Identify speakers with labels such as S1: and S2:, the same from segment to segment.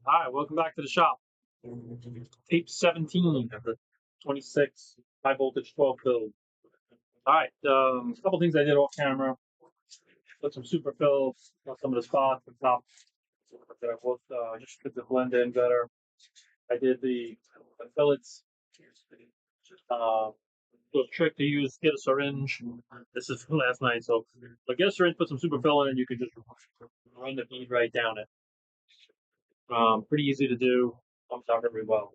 S1: Hi, welcome back to the shop. Tape 17 of the 26 high voltage 12 build. All right, a couple things I did off camera. Put some super fills on some of the spots at the top that I both just to blend in better. I did the fillets. Uh, little trick to use: get a syringe. This is from last night, but get a syringe, put some super fill in, and you can just run the bead right down it. Pretty easy to do. Comes out very well.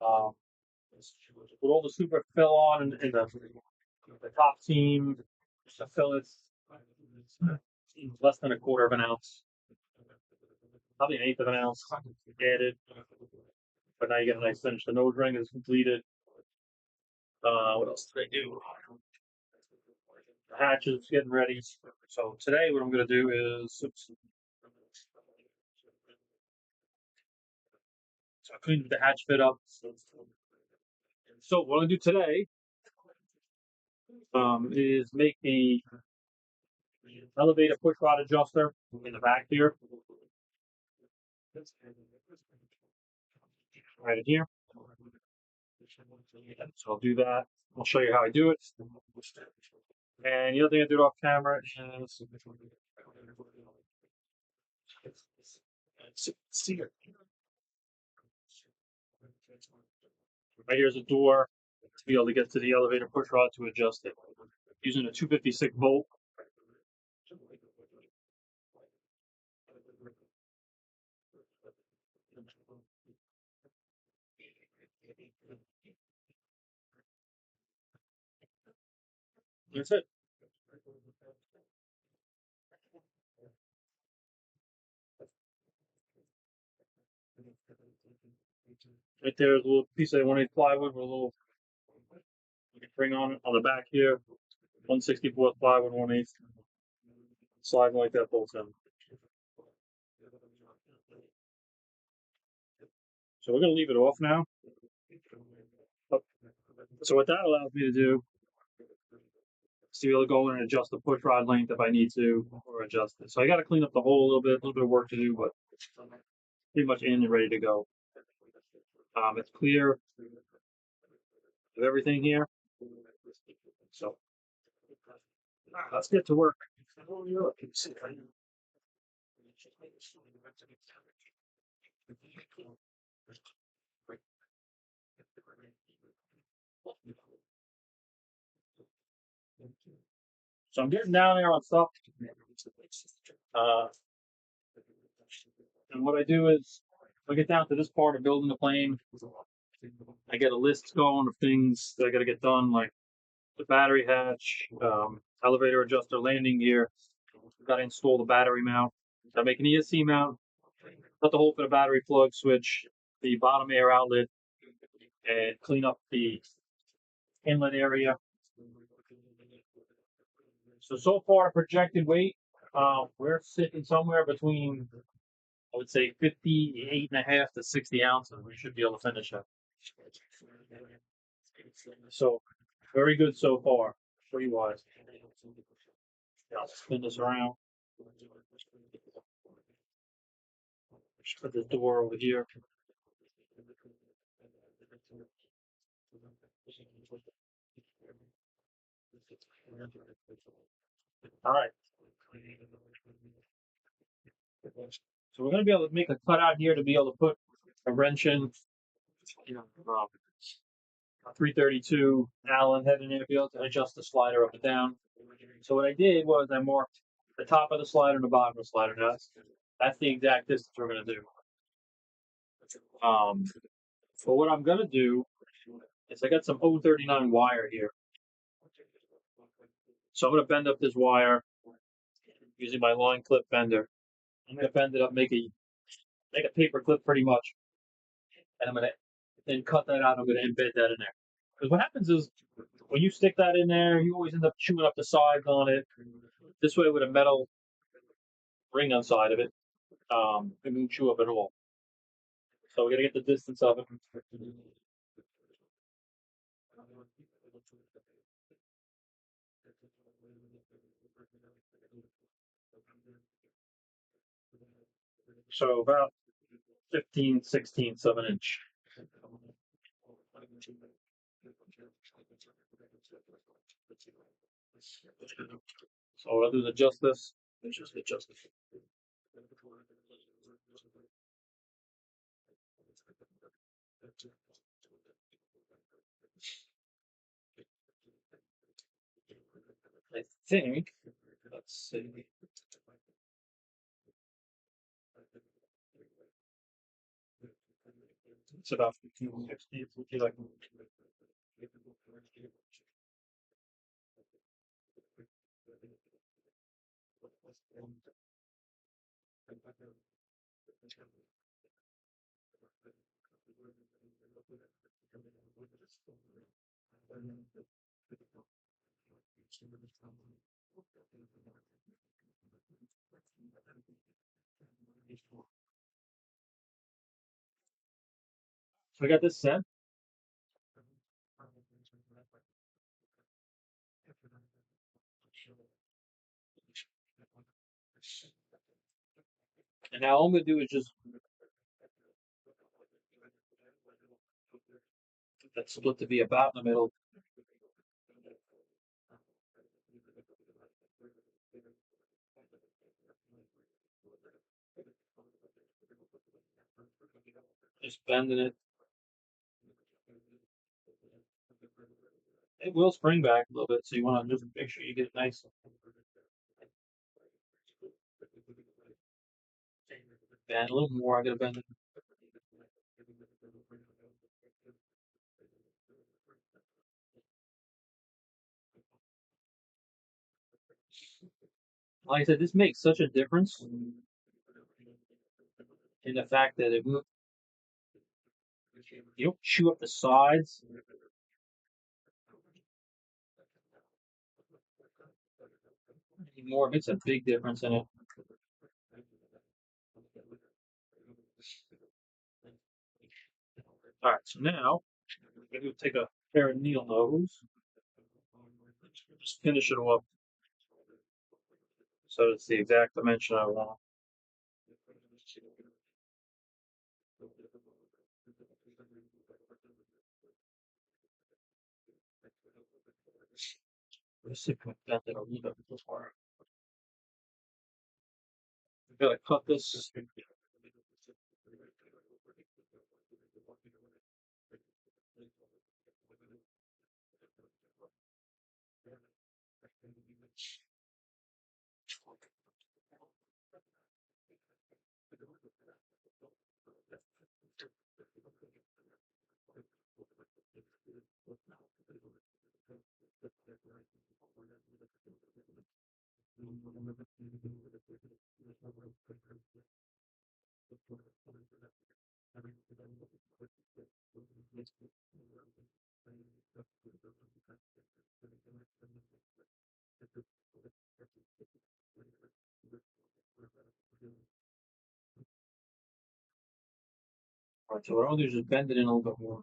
S1: Um, Put all the super fill on in the top seam, the fillets, less than a quarter of an ounce, probably an eighth of an ounce added. But now you get a nice finish. The nose ring is completed. What else did I do? The hatch is getting ready. So today, what I'm going to do is, I cleaned the hatch fit up. So what I'm going to do today is make the elevator push rod adjuster in the back here, right in here. So I'll do that. I'll show you how I do it. And the other thing I did off camera is right here's a door to be able to get to the elevator push rod to adjust it. Using a 256 volt. That's it. Right there's a little piece of 1/8 plywood with a little ring on it on the back here. 1/64 plywood, 1/8. Sliding like that bolts in. So we're going to leave it off now. So what that allows me to do is to be able to go in and adjust the push rod length if I need to, or adjust it. So I got to clean up the hole a little bit of work to do, but pretty much in and ready to go. It's clear of everything here. So let's get to work. So I'm getting down there on stuff. And what I do is, I get down to this part of building the plane. I get a list going of things that I got to get done, like the battery hatch, elevator adjuster, landing gear. Got to install the battery mount. Got to make an ESC mount. Cut the hole for the battery plug switch, the bottom air outlet, and clean up the inlet area. So far, projected weight, we're sitting somewhere between, I would say, 58.5 to 60 ounces. We should be able to finish it. So very good so far, free wise. I'll spin this around. Just put this door over here. All right. So we're going to be able to make a cutout here to be able to put a wrench in. A 332 Allen head in there to be able to adjust the slider up and down. So what I did was I marked the top of the slider and the bottom of the slider. Now that's the exact distance we're going to do. So what I'm going to do is I got some 039 wire here. So I'm going to bend up this wire using my line clip bender. I'm going to bend it up, make a paper clip pretty much. And I'm going to then cut that out. I'm going to embed that in there. Because what happens is when you stick that in there, you always end up chewing up the sides on it. This way with a metal ring on side of it, it won't chew up at all. So we got to get the distance of it. So about 15/16 of an inch. So what I'll do is adjust this. Just adjust it. I think, let's see. It's about 15/60. Would you like? So I got this set. And now all I'm going to do is just get that split to be about in the middle. Just bending it. It will spring back a little bit, so you want to just make sure you get it nice. Bend a little more. I got to bend it. Like I said, this makes such a difference in the fact that you don't chew up the sides anymore. It makes a big difference in it. All right, so now I'm going to take a pair of needle nose, just finish it off so it's the exact dimension I want. Let's see if I can bend it a little bit before. I've got to cut this. All right, so what I'll do is just bend it in a little bit more.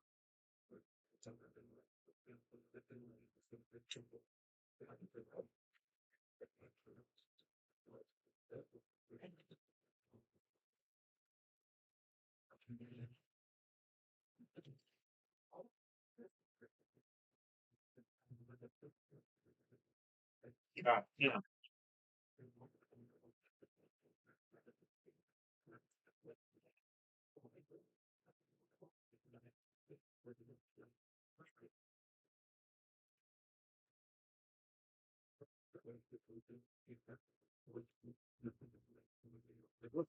S1: Yeah.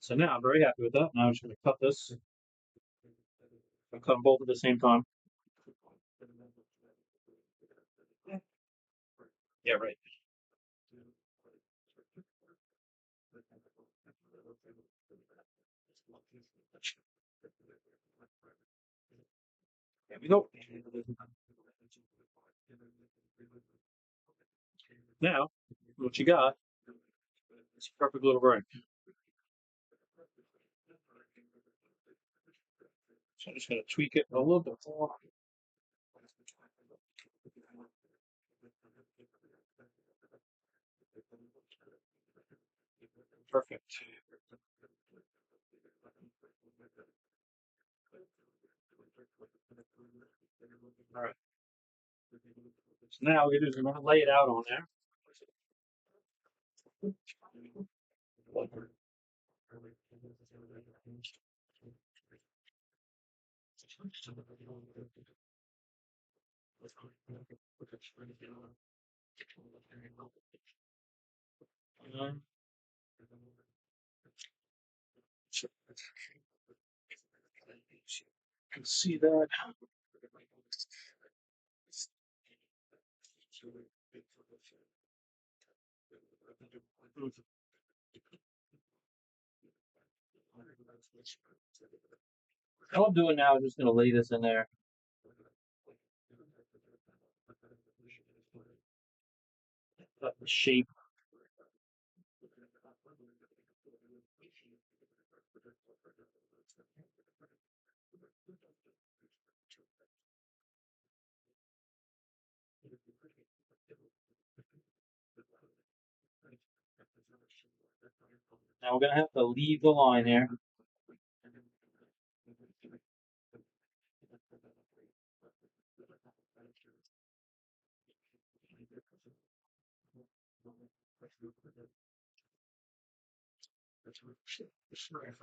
S1: So now I'm very happy with that. Now I'm just going to cut this. I'll cut them both at the same time. Yeah, right. There we go. Now, what you got is a perfect little ring. So I'm just going to tweak it a little bit more. Perfect. Now we're just going to lay it out on there. You can see that. All I'm doing now is just going to lay this in there. The shape. Now we're going to have to leave the line there.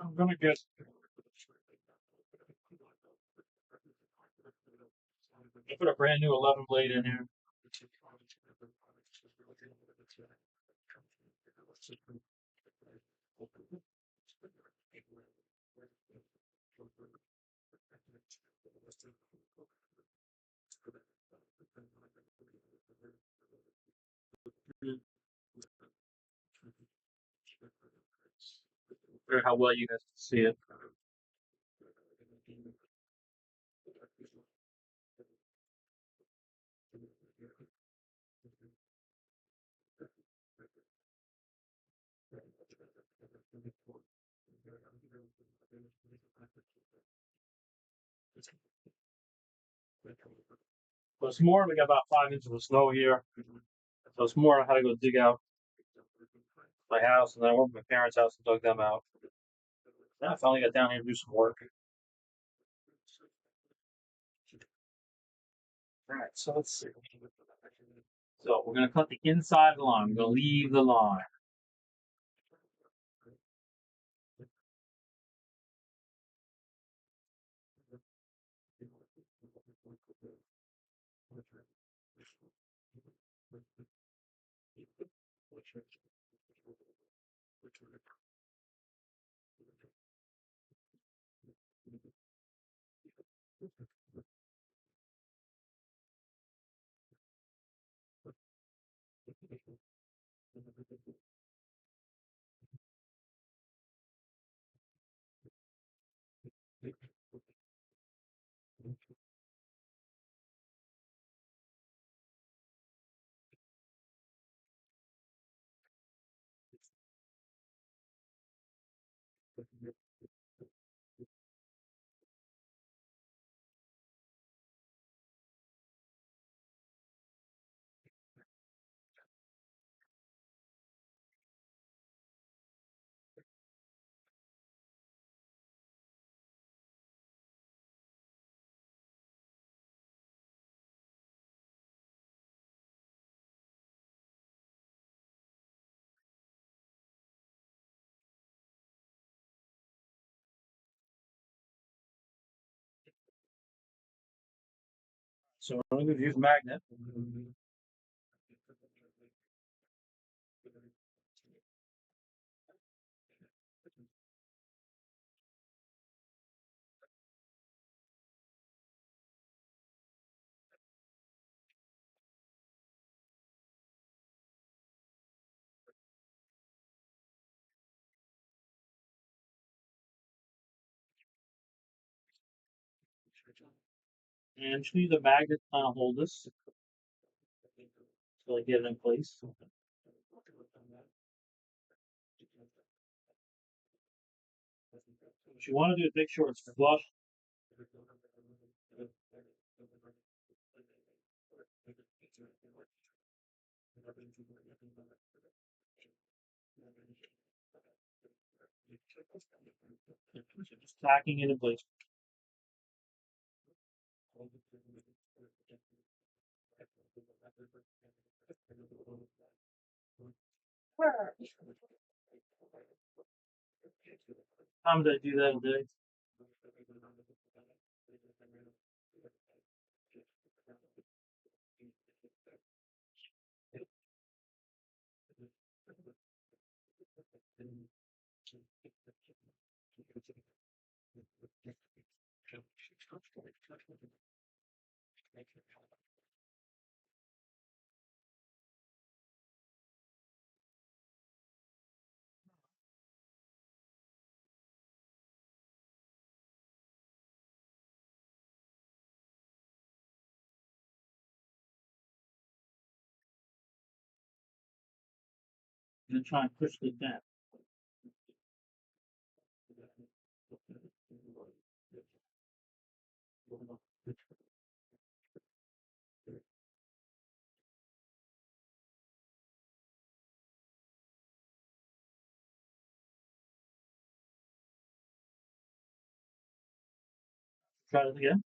S1: I'm going to get put a brand new 11 blade in here. How well you guys can see it. But it's more, we got about 5 inches of snow here. So it's more, I had to go dig out my house, and then I went to my parents' house and dug them out. Then I finally got down here to do some work. Alright, so let's see. So we're going to cut the inside of the line. We're going to leave the line. So we're going to use magnet. And just use a magnet to kind of hold this until I get it in place. What you want to do is make sure it's flush. Just tacking it in place. How did I do that today? I'm gonna try and push it down. Try it again.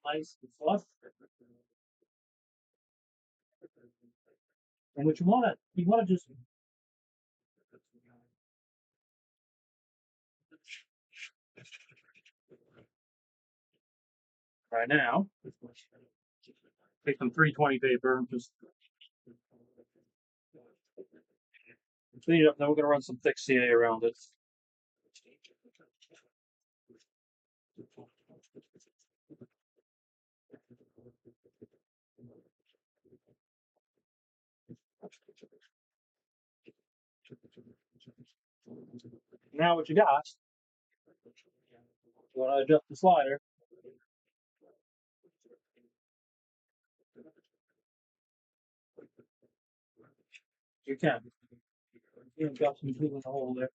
S1: Nice and flush. And what you want to just right now, take some 320 paper and just clean it up. Then we're gonna run some thick CA around it. Now what you got? You want to adjust the slider. You can. You've got some glue in the hole there.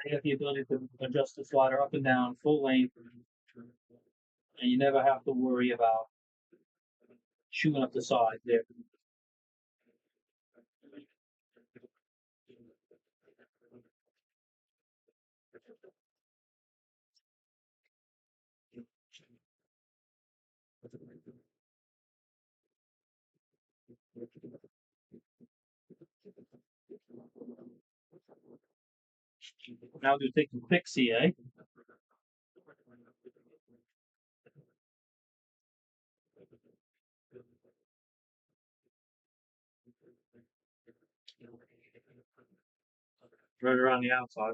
S1: You have the ability to adjust the slider up and down, full length, and you never have to worry about chewing up the side there. Now do take some thick CA. Right around the outside.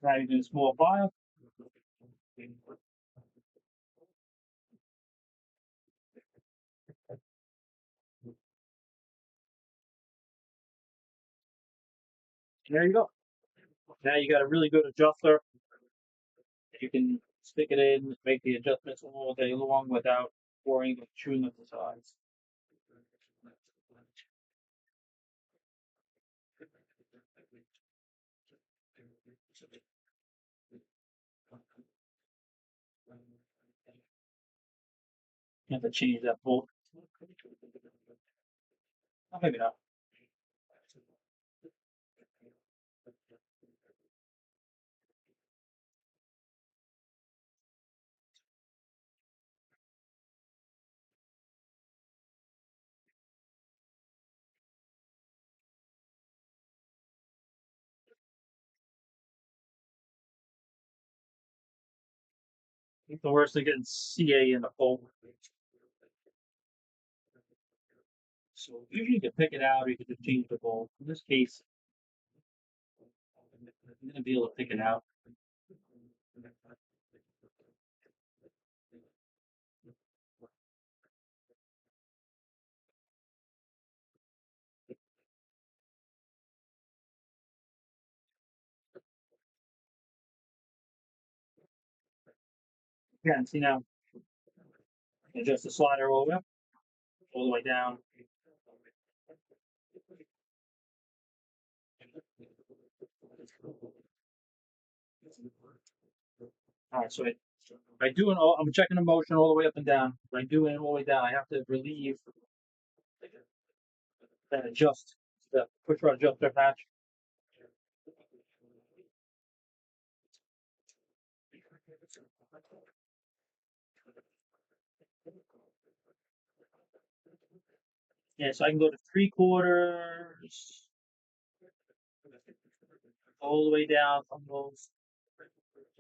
S1: Now you do a small file. There you go. Now you got a really good adjuster. You can stick it in, make the adjustments all day long without worrying about chewing up the sides. You have to change that bolt. Oh, maybe not. The worst thing getting CA in the bolt. So usually you can pick it out or you can just change the bolt. In this case, I'm going to be able to pick it out. Yeah, and see now, adjust the slider all the way down. All right, so I do I'm checking the motion all the way up and down. If I do it all the way down, I have to relieve that the push rod adjuster hatch. Yeah, so I can go to 3/4 all the way down from those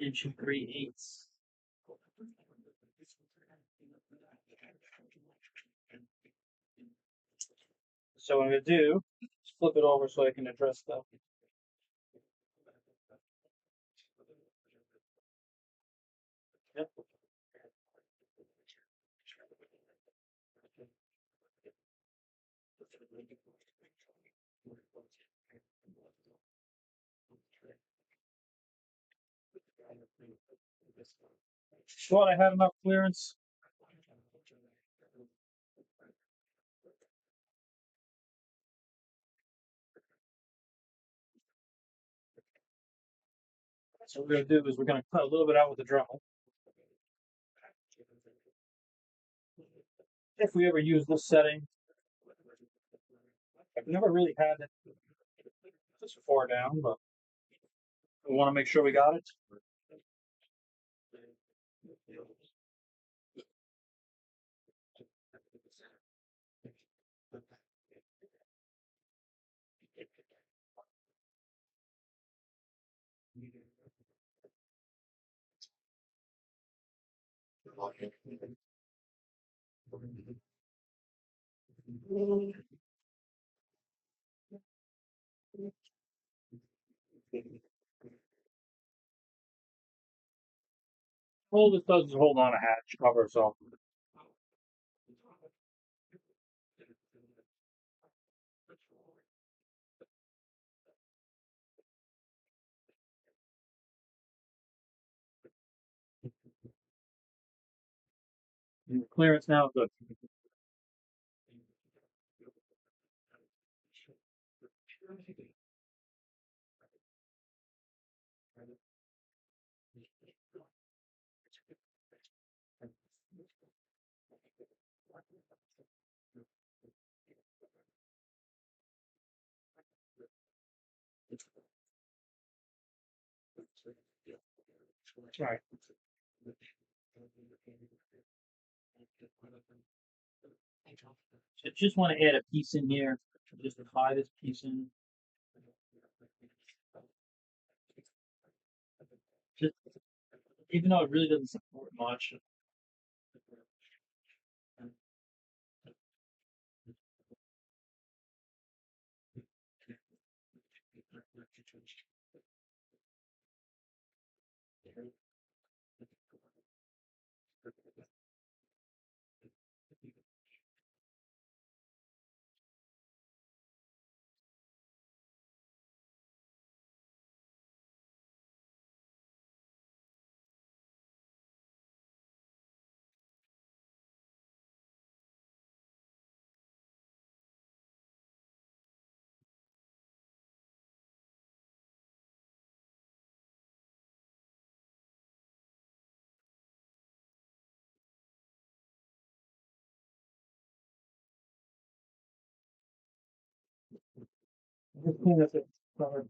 S1: into 3/8. So what I'm going to do is flip it over so I can address the. Yep. Thought I had enough clearance. So what we're going to do is we're going to cut a little bit out with the Dremel. If we ever use this setting, I've never really had it this far down, but we want to make sure we got it. All this does is hold on a hatch cover, so. Clearance now, good. All right. So just want to add a piece in here, just to tie this piece in. Just even though it really doesn't support much. Just clean this up. Sorry.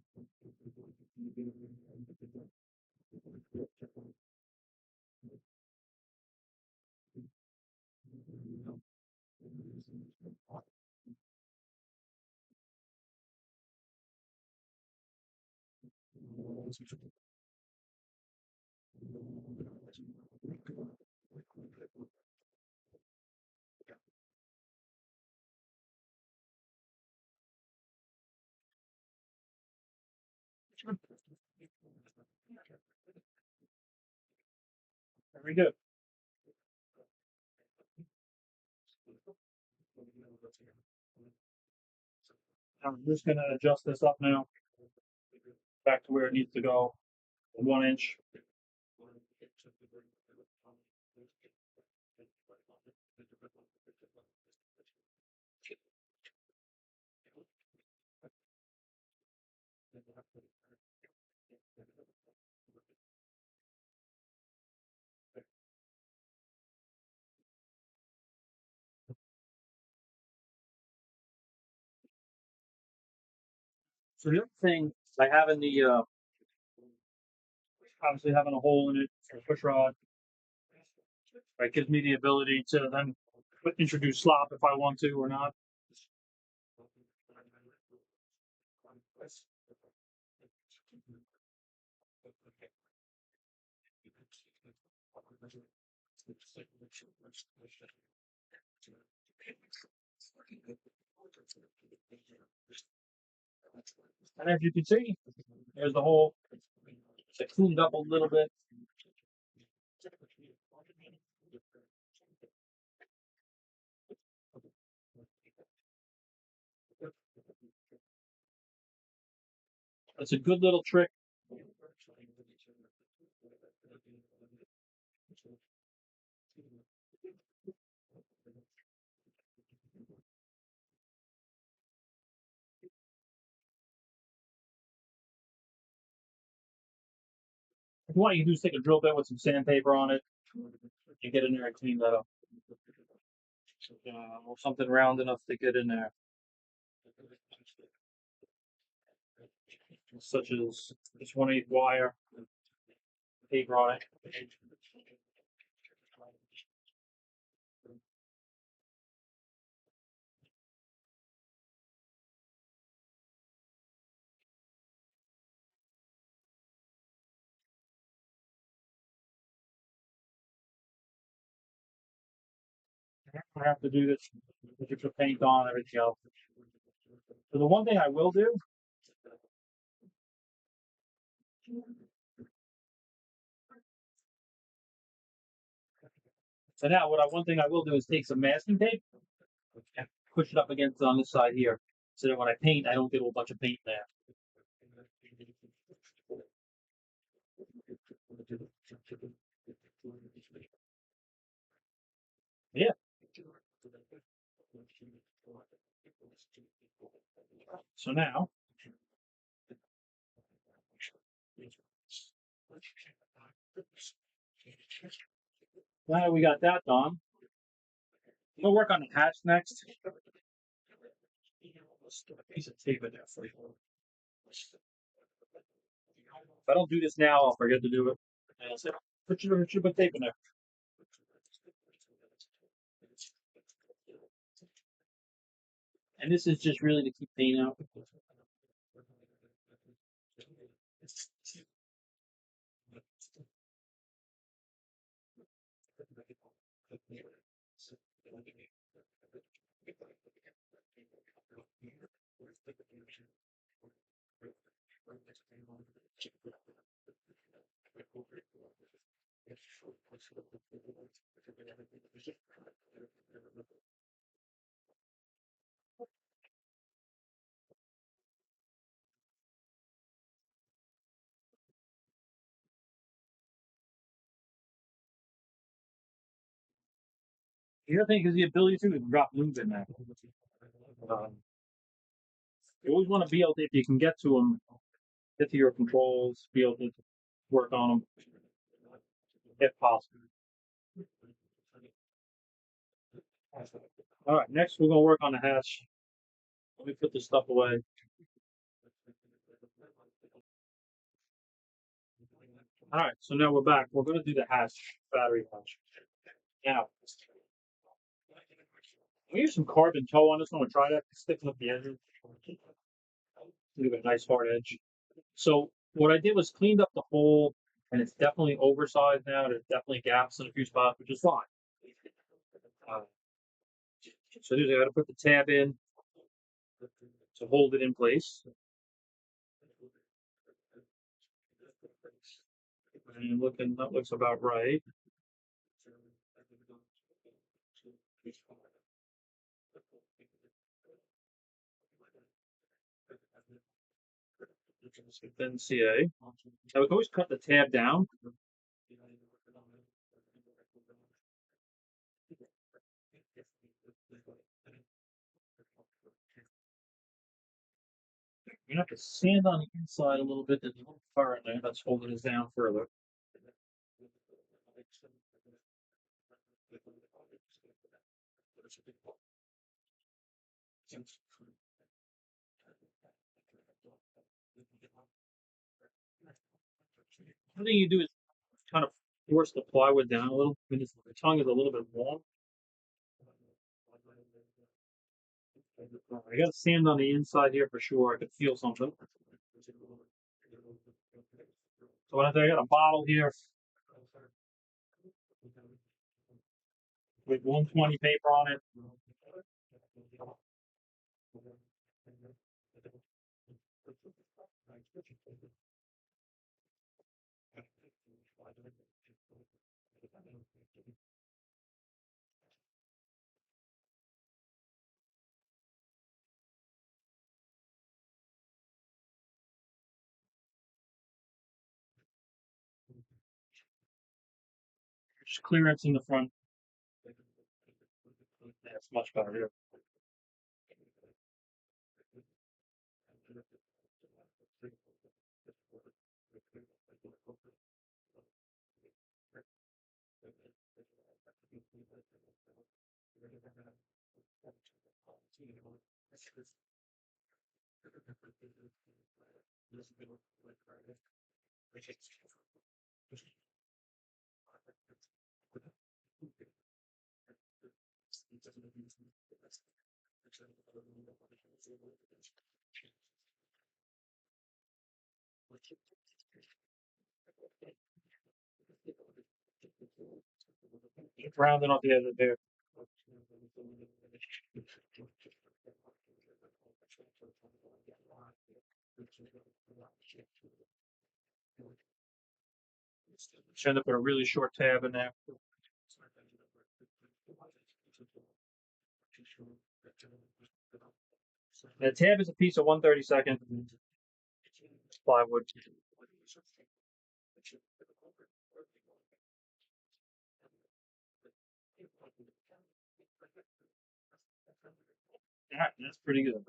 S1: Very good. I'm just gonna adjust this up now, back to where it needs to go, 1 inch. So the other thing by having the obviously having a hole in it for a push rod, right, gives me the ability to then introduce slop if I want to or not. And as you can see, there's the hole. It's cleaned up a little bit. It's a good little trick. If you want, you can just take a drill bit with some sandpaper on it. You get in there and clean that up. Or something round enough to get in there. Such as this 1/8 wire, paper on it. I have to do this with the paint on and everything else. So the one thing I will do, so now one thing I will do is take some masking tape and push it up against on this side here, so that when I paint, I don't get a whole bunch of paint there. Yeah. So now we got that done. I'm gonna work on the hatch next. Let's get a piece of tape in there for you. If I don't do this now, I'll forget to do it. And I'll say, put your tape in there. And this is just really to keep paint out. The other thing is the ability to drop lube in there. You always want to be able to, if you can get to them, get to your controls, be able to work on them if possible. All right, next we're gonna work on the hatch. Let me put this stuff away. All right, so now we're back. We're gonna do the hatch, battery hatch. Now, we use some carbon toe on this one. We'll try that, sticking up the edges. Give it a nice hard edge. So what I did was cleaned up the hole, and it's definitely oversized now. There's definitely gaps in a few spots, which is fine. So I got to put the tab in to hold it in place. And looking, that looks about right. Then CA. I would always cut the tab down. You have to sand on the inside a little bit. There's a little fur in there that's holding us down further. The thing you do is kind of force the plywood down a little. I mean, the tongue is a little bit long. I got sand on the inside here for sure. I could feel something. So what I got a bottle here with 120 paper on it. Just clearance in the front. That's much better here. Just rounding off the edge of there. Just end up with a really short tab in there. The tab is a piece of 1/32 plywood. That's pretty good.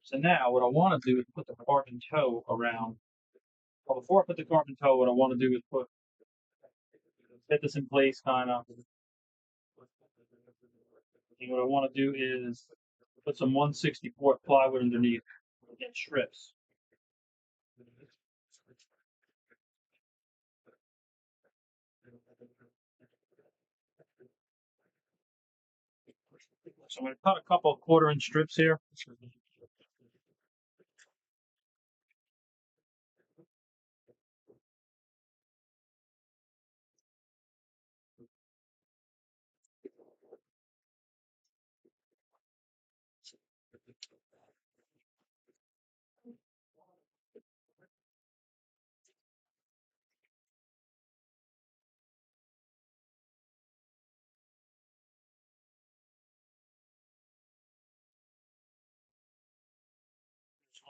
S1: So now what I want to do is put the carbon toe around. Well, before I put the carbon toe, what I want to do is fit this in place kind of. And what I want to do is put some 1/64 plywood underneath in strips. So I'm going to cut a couple of 1/4-inch strips here.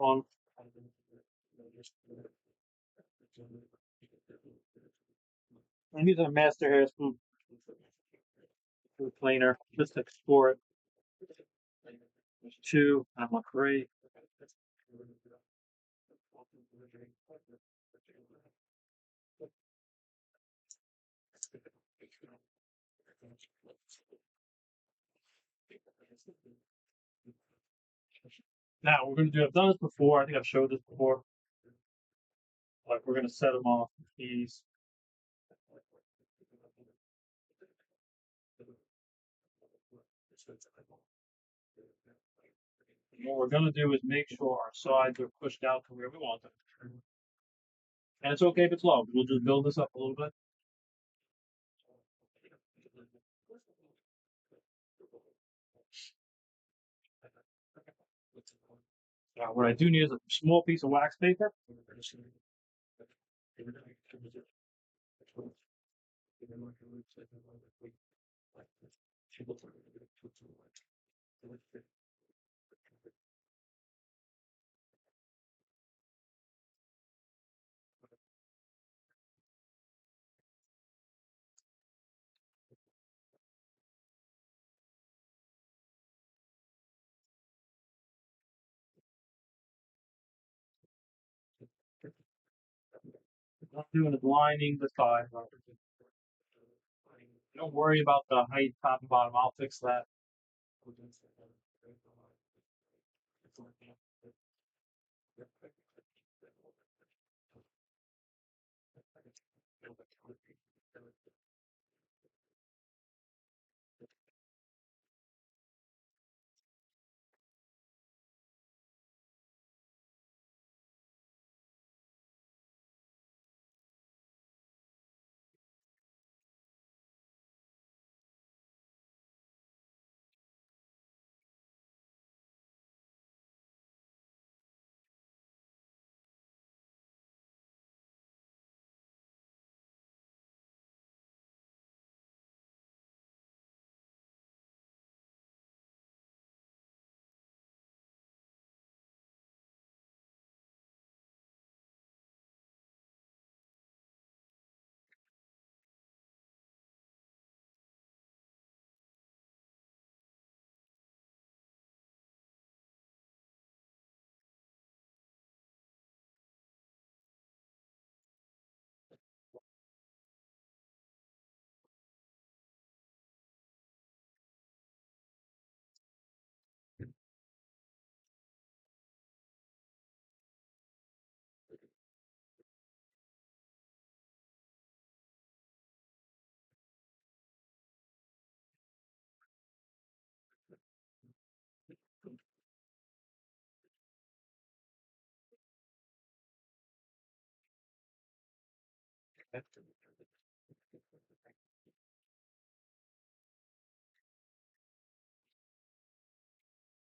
S1: On. I'm using a master hair smooth planer just to explore it. There's 2, and I'm on 3. Now we're going to do. I've done this before. I think I've showed this before. Like we're going to set them off with these. What we're going to do is make sure our sides are pushed out to where we want them. And it's okay if it's low. We'll just build this up a little bit. Now, what I do need is a small piece of wax paper. What I'm doing is lining the side. Don't worry about the height, top and bottom. I'll fix that.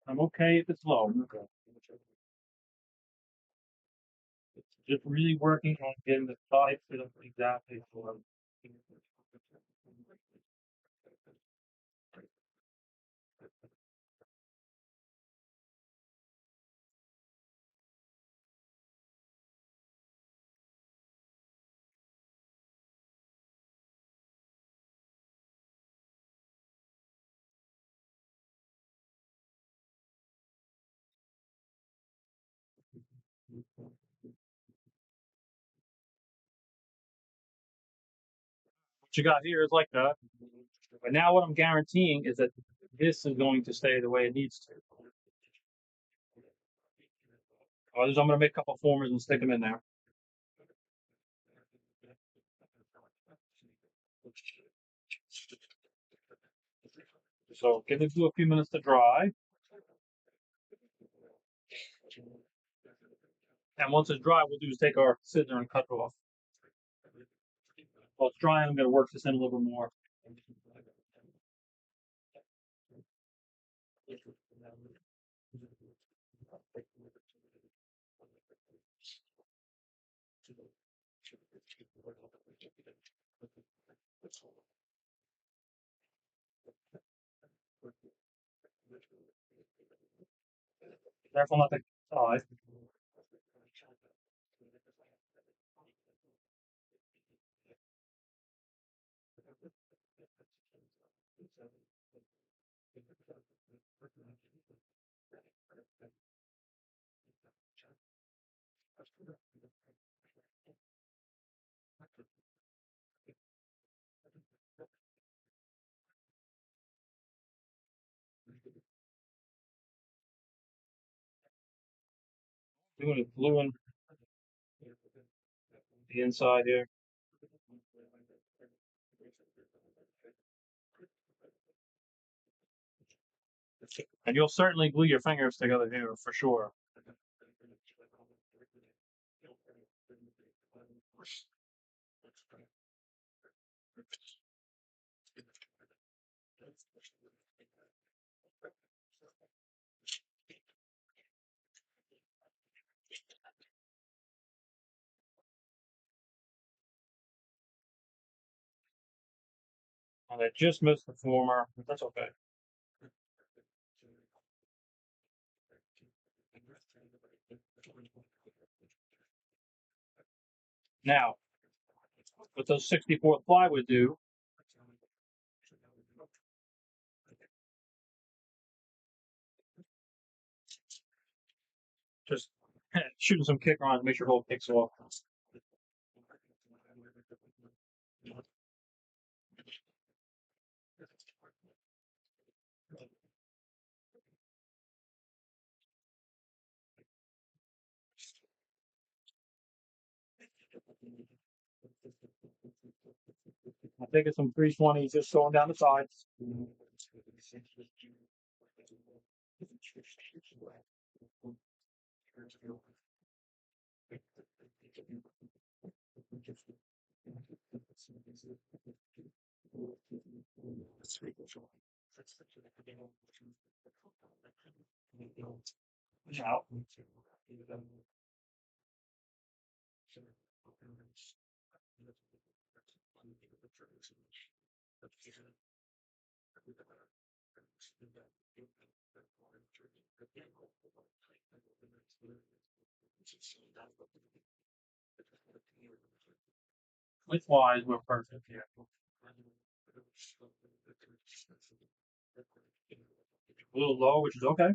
S1: I'm okay if it's low. Just really working on getting the side fit up exactly for what you got here is like that. But now what I'm guaranteeing is that this is going to stay the way it needs to. I'm going to make a couple of formers and stick them in there. So give the glue a few minutes to dry. And once it's dry, we'll do is take our scissor and cut it off. While it's drying, I'm going to work this in a little bit more. Careful not to side. Doing it gluing the inside here. And you'll certainly glue your fingers together here for sure. And I just missed the former, but that's okay. Now, what those 64th ply would do, just shooting some kicker on to make sure your hole kicks off. I'm taking some 320s, just going down the sides. Now, width-wise, we're perfect here. A little low, which is okay.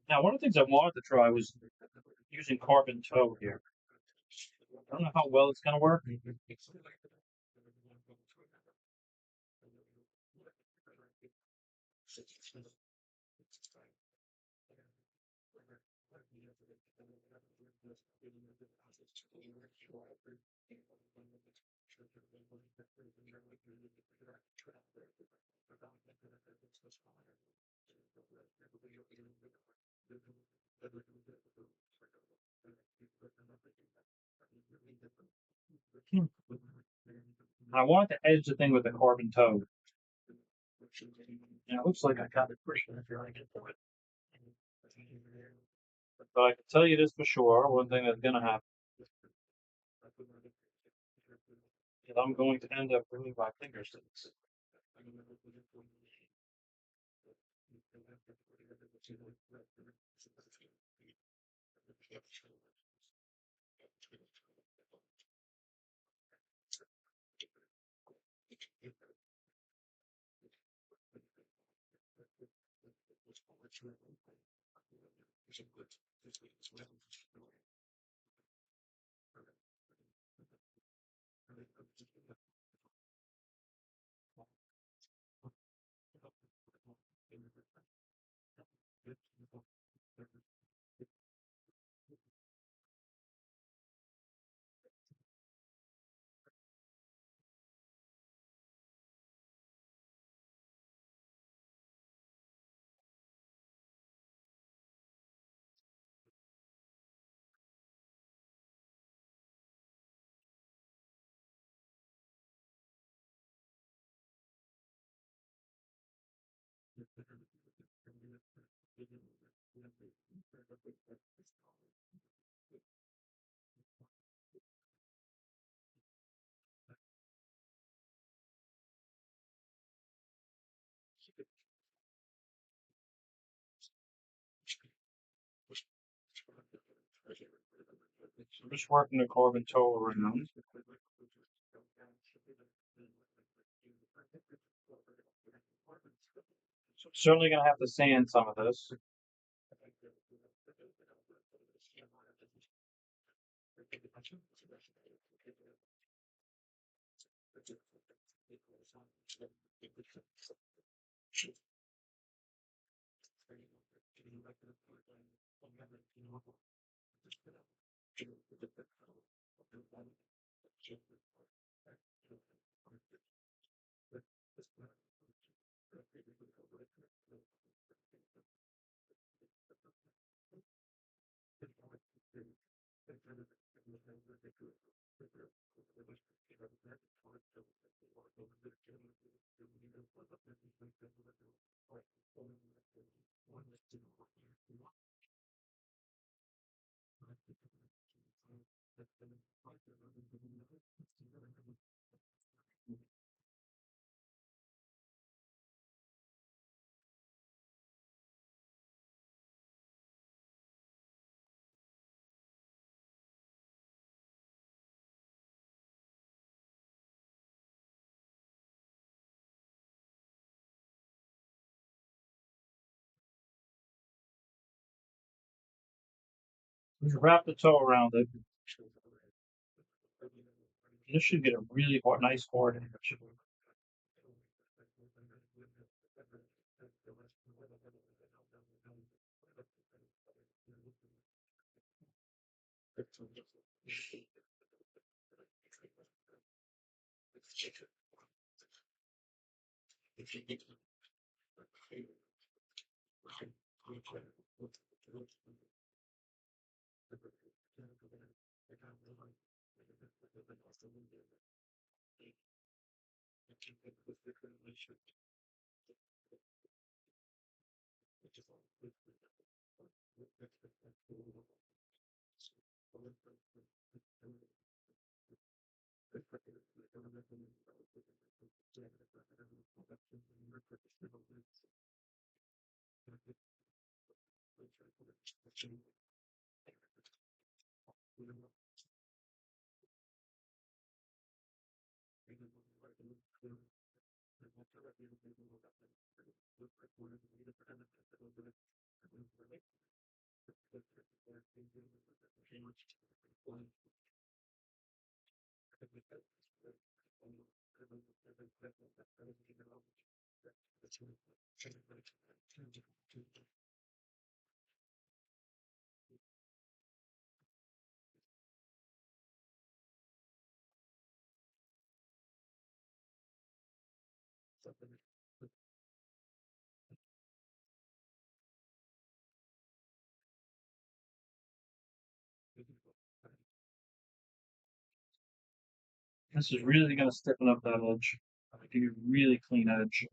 S1: Now, one of the things I wanted to try was using carbon toe here. I don't know how well it's going to work. I wanted to edge the thing with the carbon toe. And it looks like I got it pretty good here. I get to it. But I can tell you this for sure, one thing that's going to happen is I'm going to end up bringing my fingers to this. I'm just working the Corbin toe around. So I'm certainly gonna have to sand some of this. Just wrap the toe around it. This should get a really nice hard edge. This is really gonna stiffen up that edge. Give you a really clean edge.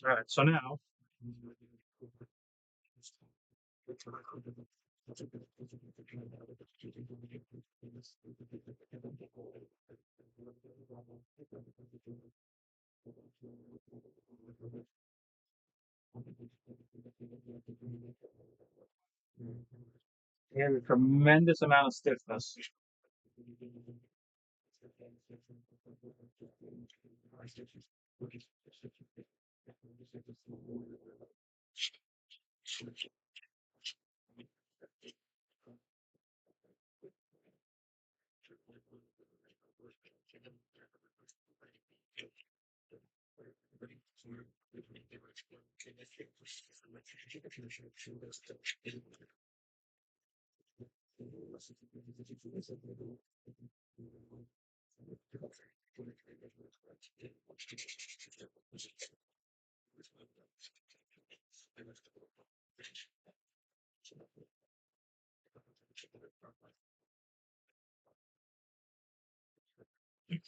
S1: All right, so now And a tremendous amount of stiffness.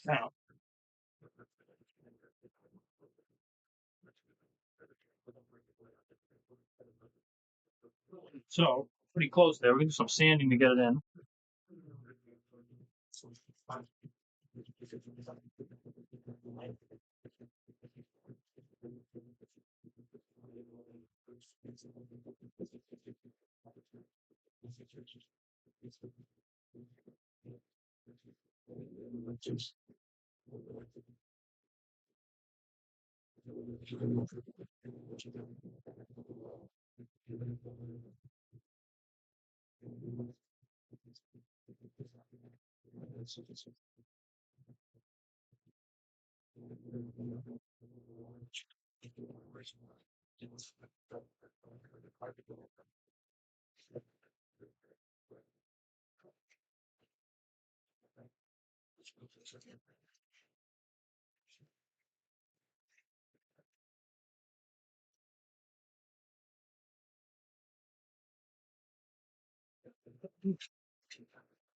S1: Now, so pretty close there. We can do some sanding to get it in.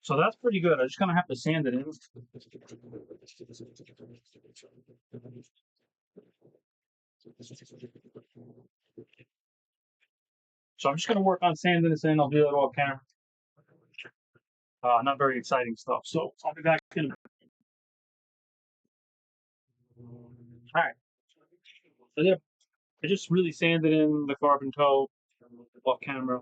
S1: So that's pretty good. I just kind of have to sand it in. So I'm just going to work on sanding this in. I'll do that off camera. Not very exciting stuff. So I'll be back in a bit. All right. So yeah, I just really sanded in the carbon toe off camera.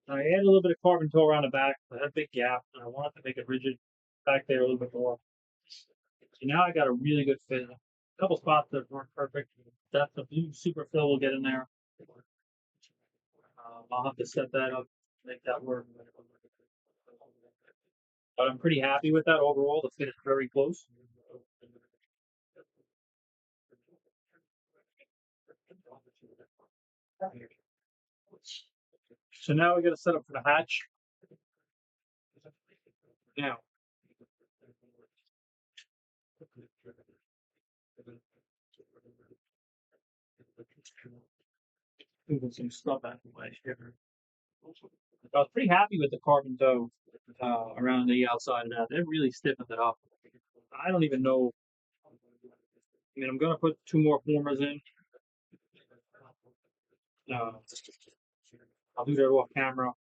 S1: I added a little bit of carbon toe around the back. I had a big gap, and I wanted to make it rigid back there a little bit more. So now I got a really good fit. A couple spots that weren't perfect. That's the blue super fill will get in there. I'll have to set that up, make that work. But I'm pretty happy with that overall. The fit is very close. So now we got to set up for the hatch. Now, moving some stuff out of the way here. I was pretty happy with the carbon toe around the outside of that. It really stiffened it up. I don't even know. I mean, I'm going to put 2 more formers in. I'll do that off camera.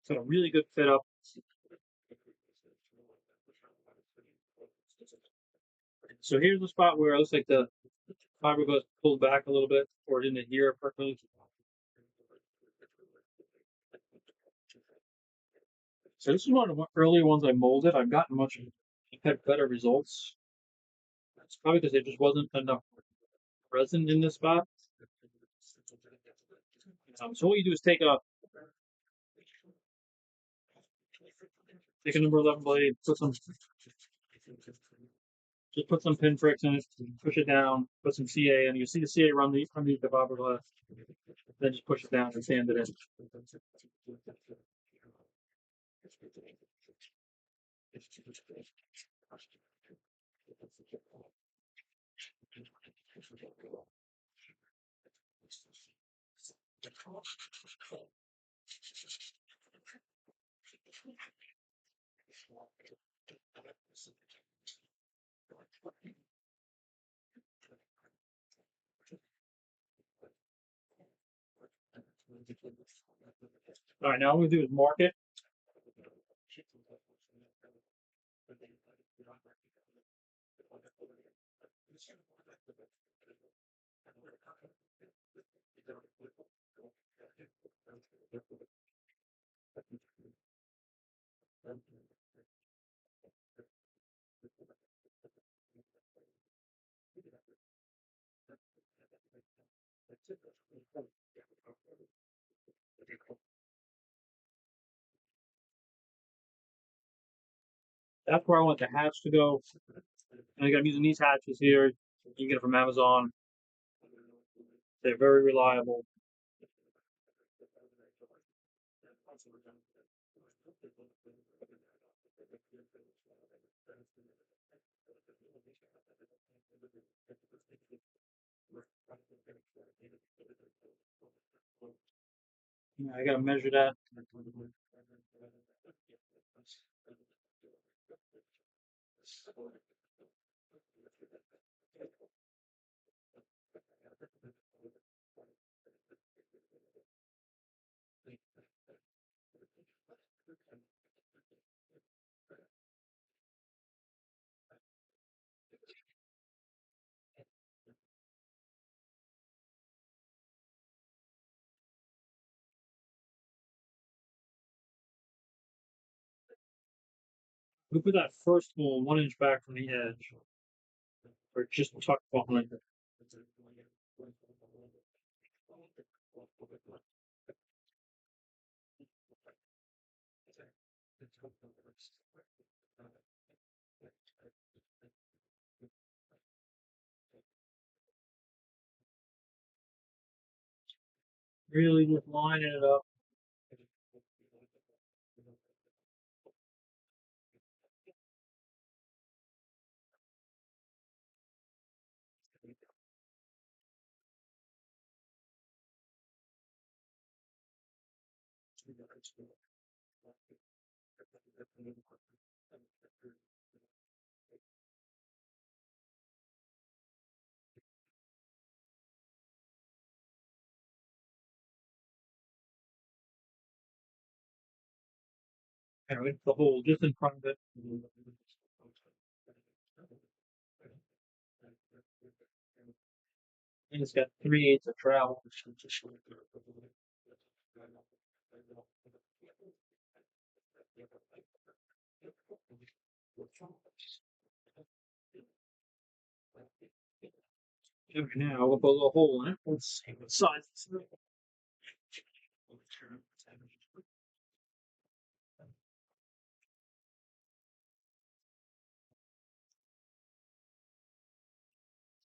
S1: So a really good fit up. So here's the spot where it looks like the fiberglass pulled back a little bit, or didn't adhere perfectly. So this is one of the earlier ones I molded. I've gotten had better results. It's probably because there just wasn't enough resin in this spot. So what you do is take a number 11 blade, put some Just put some pin pricks in it, push it down, put some CA, and you see the CA run underneath the fiberglass. Then just push it down and sand it in. All right, now what we do is mark it. That's where I want the hatch to go. And again, I'm using these hatches here. You can get it from Amazon. They're very reliable. I gotta measure that. We put that first hole 1 inch back from the edge, or just tucked behind it. Really just lining it up. Anyway, the hole just in front of it. And it's got 3/8 of travel. Now we'll put a little hole in it. Let's see what size this is.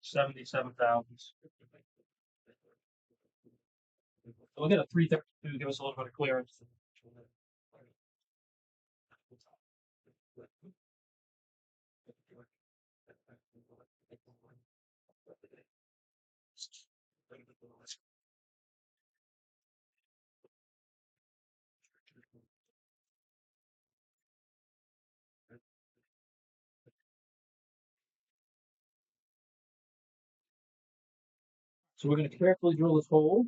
S1: 77 thousandths. So we'll get a 332 to give us a little bit of clearance. So we're going to carefully drill this hole.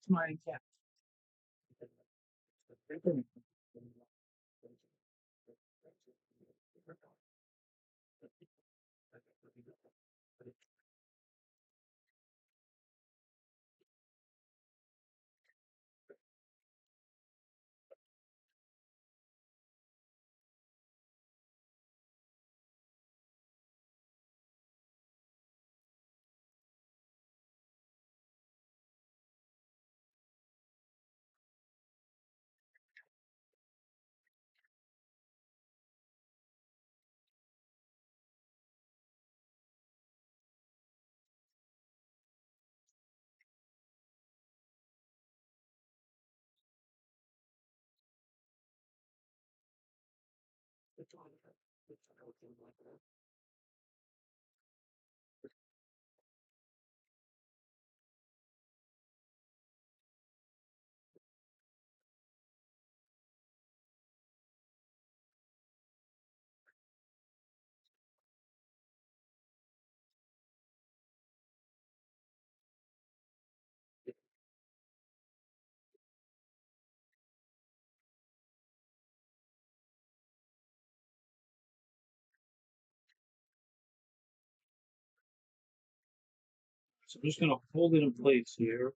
S1: It's my cap. So I'm just going to hold it in place here.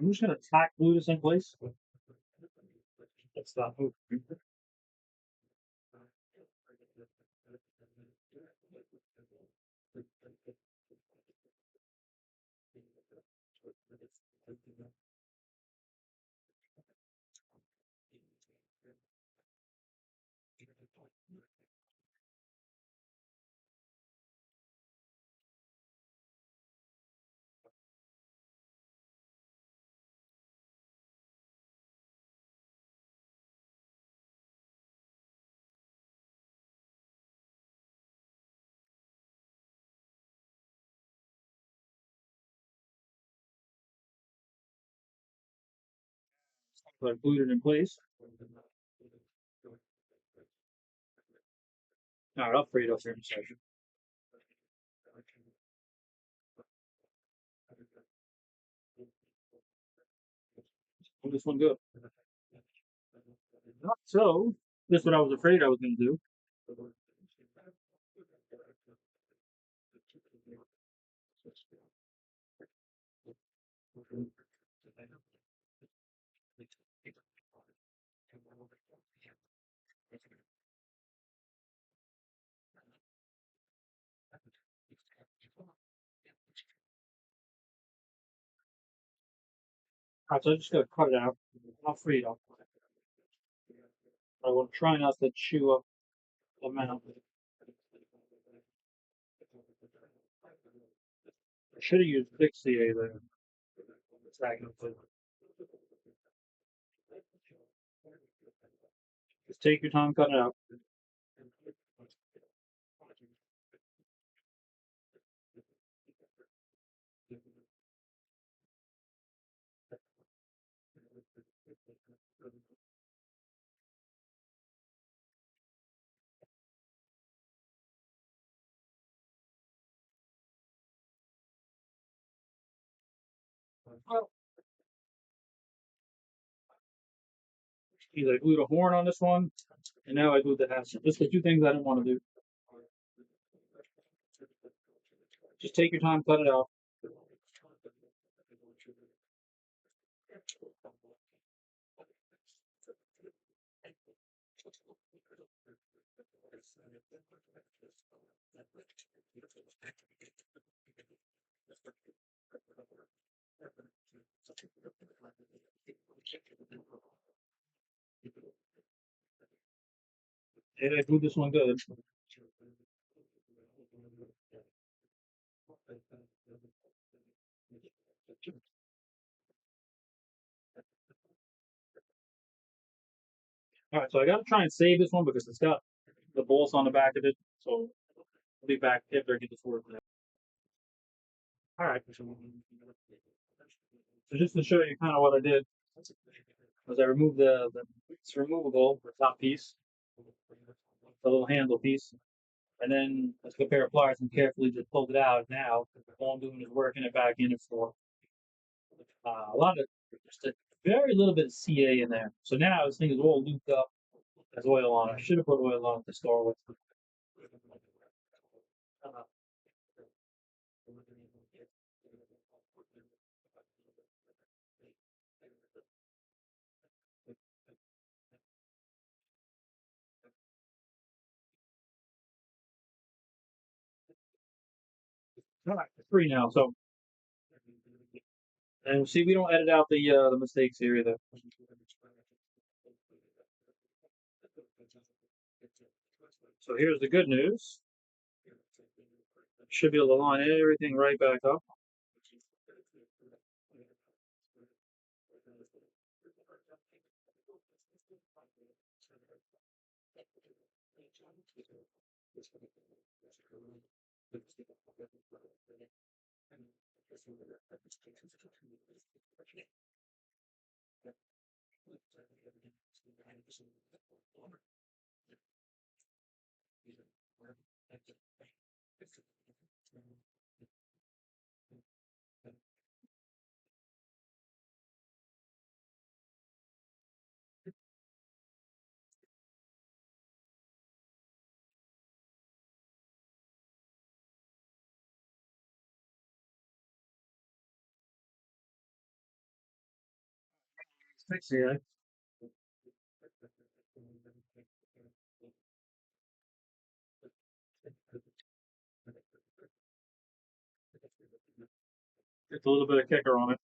S1: I'm just going to tack glue this in place. Let's not move. So I glued it in place. All right, I'll fade up here in a second. Oh, this one good. So, this is what I was afraid I was going to do. All right, so I just got to cut it out. I'll free it up. I will try not to chew up the mouth. I should have used Fixie there. Just take your time, cut it out. Either I glued a horn on this one, and now I glued the hasher. Just the two things I didn't want to do. Just take your time, cut it out. And I glued this one good. All right, so I got to try and save this one because it's got the bolts on the back of it. So I'll be back after I get this working. All right. So just to show you kind of what I did, was I removed the it's removable the top piece, the little handle piece, and then I took a pair of pliers and carefully just pulled it out. Now all I'm doing is working it back in it for a lot of just a very little bit of CA in there. So now this thing is all looped up. There's oil on it. I should have put oil on it to start with. All right, it's free now. So and see, we don't edit out the mistakes here either. So here's the good news. Should be able to line everything right back up. Fix it. It's a little bit of kicker on it.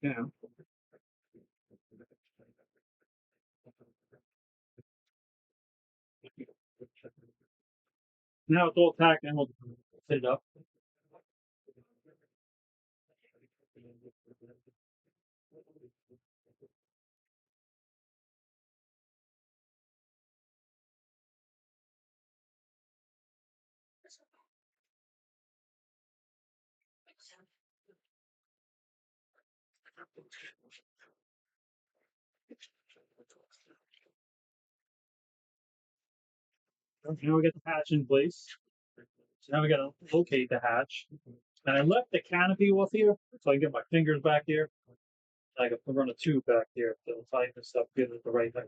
S1: Yeah. Now it's all tacked and we'll fit it up. Now we get the hatch in place. So now we gotta locate the hatch. And I left the canopy off here so I can get my fingers back here. I can run a tube back here to tighten this up, get it the right height.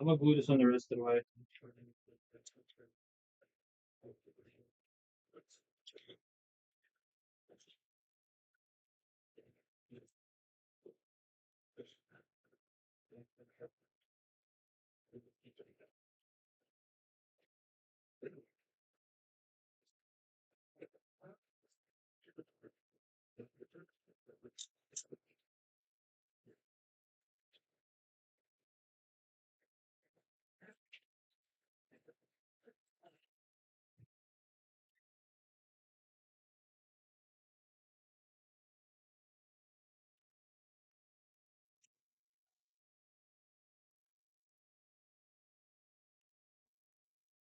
S1: I'm gonna glue this on the rest of the way.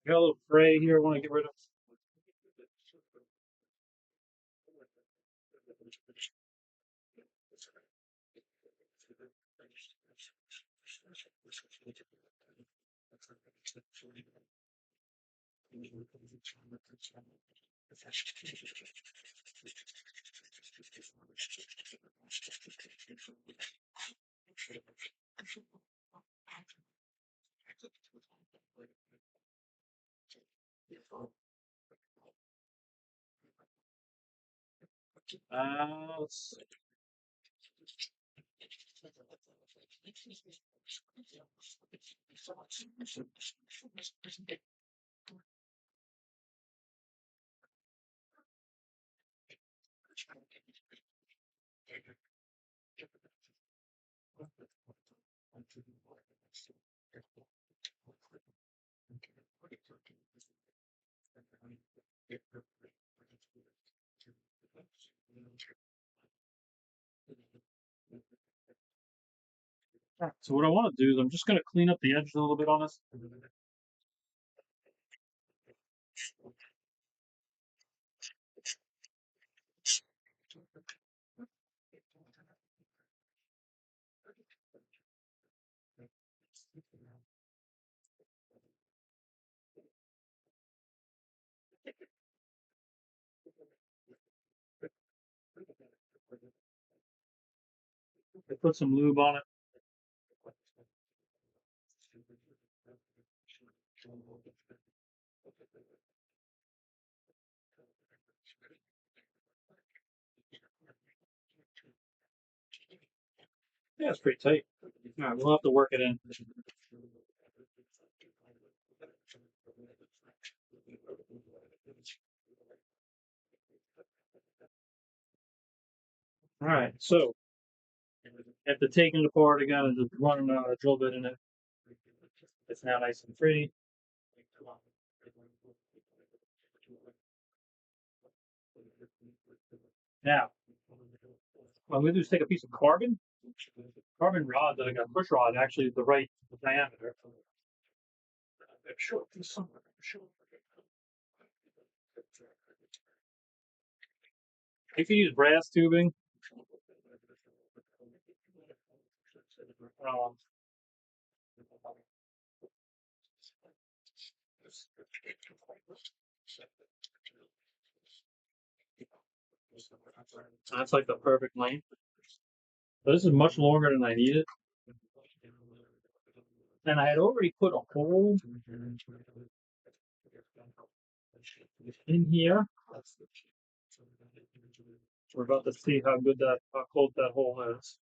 S1: Got a little fray here I want to get rid of. Let's see. So what I want to do is I'm just going to clean up the edges a little bit on this. I put some lube on it. Yeah, it's pretty tight. All right, we'll have to work it in. All right, so after taking it apart again and just running a drill bit in it, it's now nice and free. Now, what I'm going to do is take a piece of carbon rod that I got push rod, actually the right diameter. Sure, sure. You can use brass tubing. Um, that's like the perfect length. But this is much longer than I needed. And I had already put a hole in here. We're about to see how close that hole is.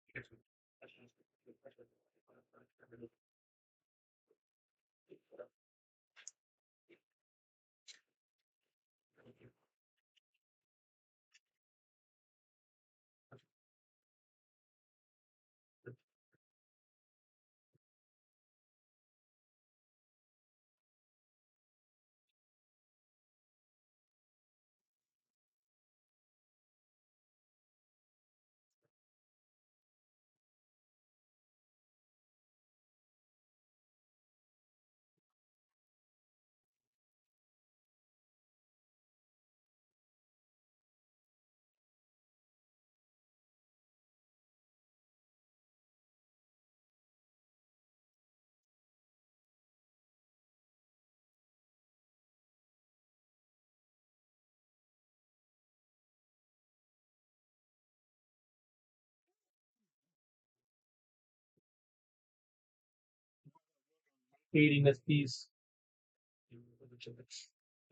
S1: Hating this piece.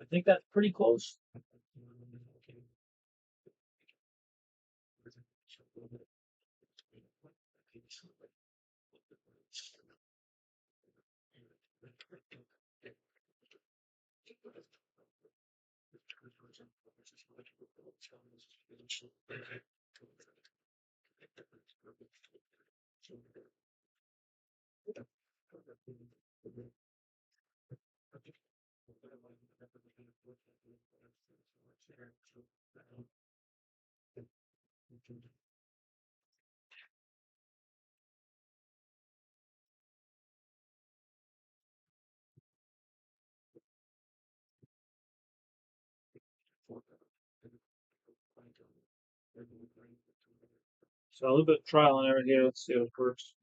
S1: I think that's pretty close. So a little bit of trial and error here. Let's see how it works.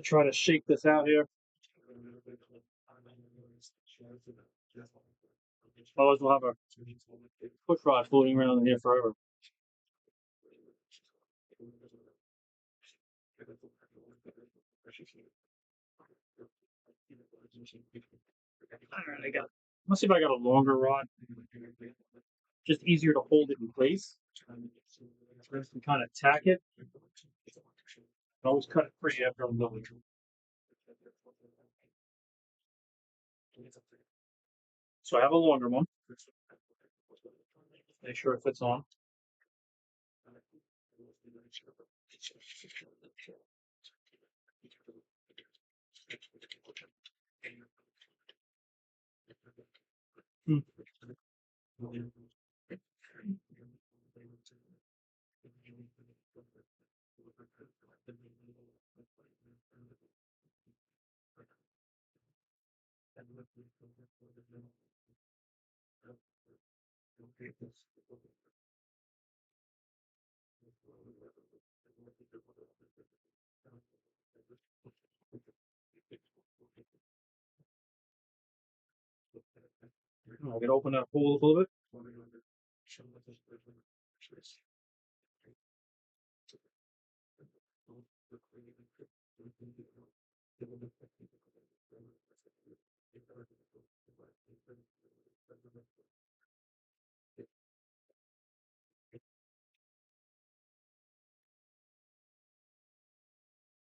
S1: Try to shake this out here. Otherwise, we'll have a push rod floating around in here forever. All right, I got. Let's see if I got a longer rod. Just easier to hold it in place. So I can kind of tack it. I always cut it free after I'm done. So I have a longer one. Make sure it fits on. Hmm. I can open that hole a little bit.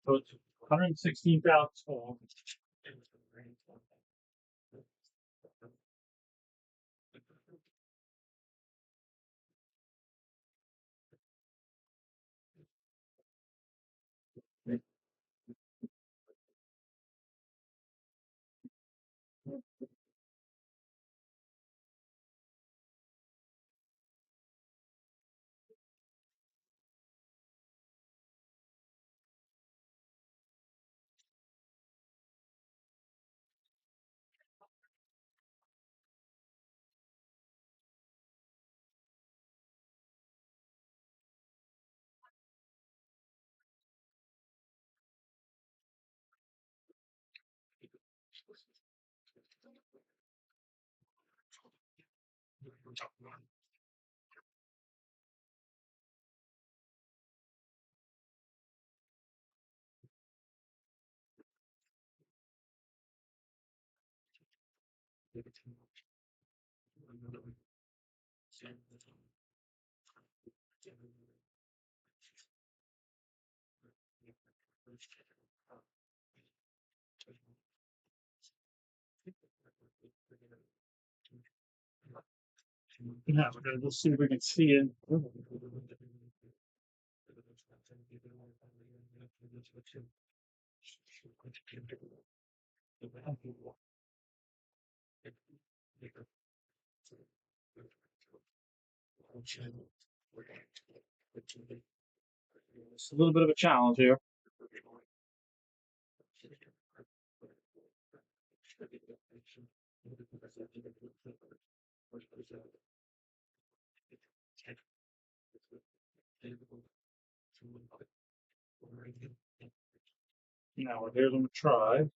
S1: So it's 116 pounds tall. Now we're gonna just see if we can see it. It's a little bit of a challenge here. Now here's what I'm gonna try.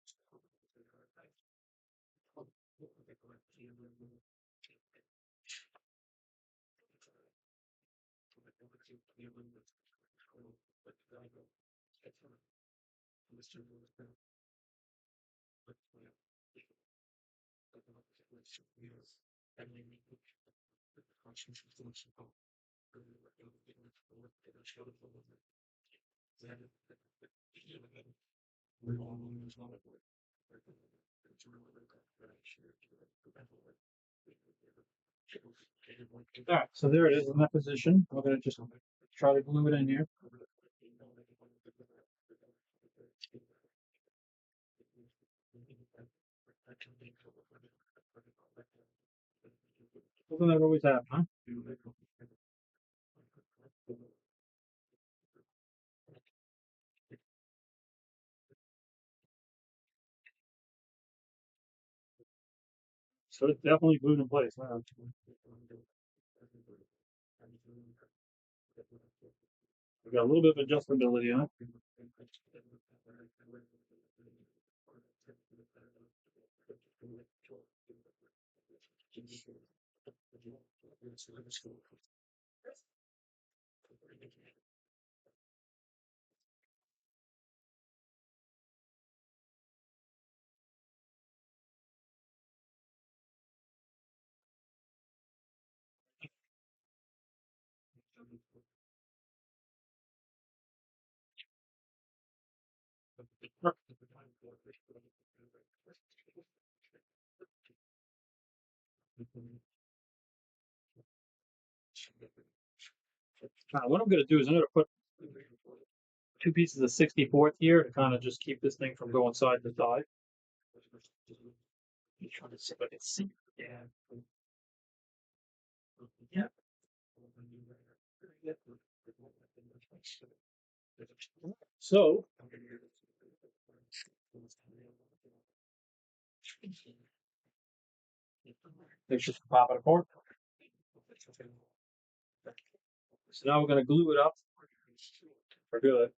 S1: Alright, so there it is in that position. We're gonna just try to glue it in here. Doesn't that always happen, huh? So it's definitely glued in place now. We got a little bit of adjustability on it. What I'm gonna do is I'm gonna put 2 pieces of 64th here to kind of just keep this thing from going side to side. Trying to see if I can see. Yeah. Yeah. So it's just pop it apart. So now we're gonna glue it up for good.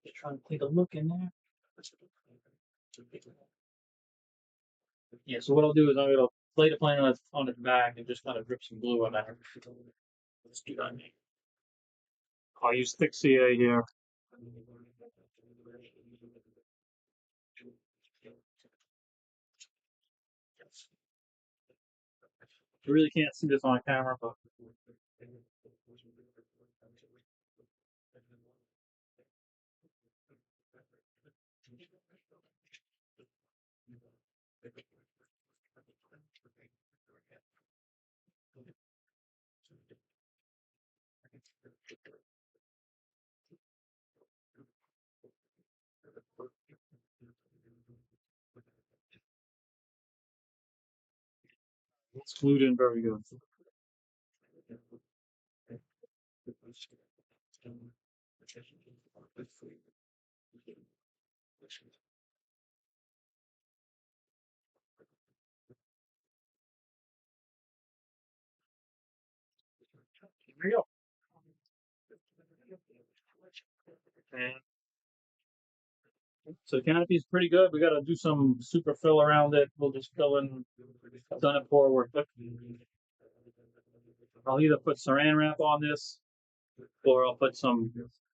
S1: Just trying to take a look in there. Yeah, so what I'll do is I'm gonna lay the plane on its back and just kind of drip some glue on that. Let's do that. I'll use thick CA here. You really can't see this on camera, but it's glued in very good. Here we go. And so the canopy is pretty good. We got to do some super fill around it. We'll just fill in. I've done it before. I'll either put saran wrap on this, or I'll put some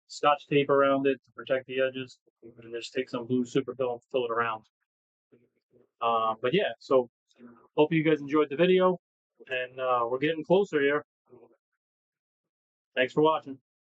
S1: Scotch tape around it to protect the edges, and just take some blue super fill and fill it around. But yeah, so hope you guys enjoyed the video, and we're getting closer here. Thanks for watching.